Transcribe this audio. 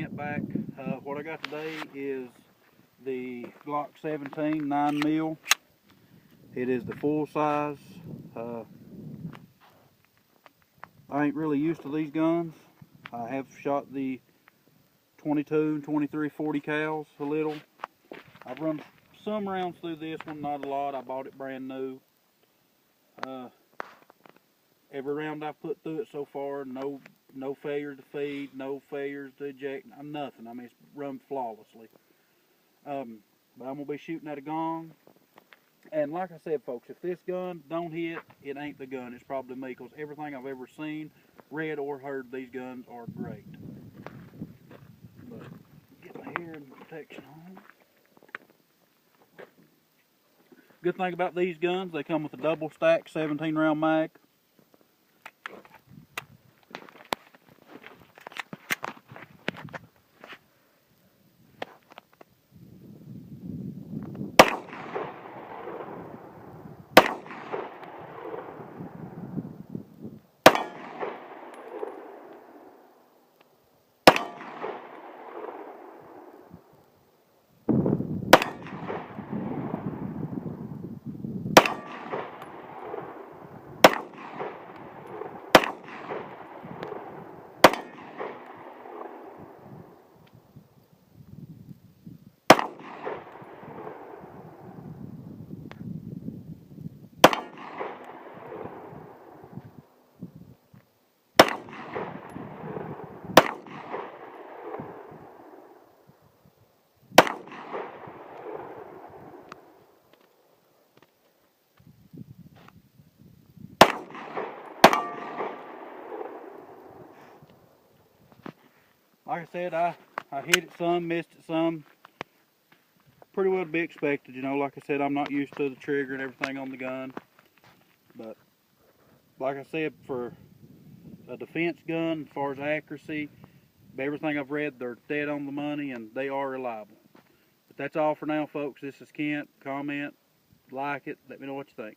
Kent back. What I got today is the Glock 17 9mm. It is the full size. I ain't really used to these guns. I have shot the 22 and 23 40 cals a little. I've run some rounds through this one, not a lot. I bought it brand new. Every round I've put through it so far, no failure to feed, no failures to eject, nothing. I mean, it's run flawlessly. But I'm gonna be shooting at a gong. And like I said, folks, if this gun don't hit, it ain't the gun. It's probably me, because everything I've ever seen, read, or heard, these guns are great. But get my hearing protection on. Good thing about these guns, they come with a double stack 17 round mag. Like I said, I hit it some, missed it some. Pretty well to be expected, you know. Like I said, I'm not used to the trigger and everything on the gun. But like I said, for a defense gun, as far as accuracy, everything I've read, they're dead on the money and they are reliable. But that's all for now, folks. This is Kent. Comment, like it, let me know what you think.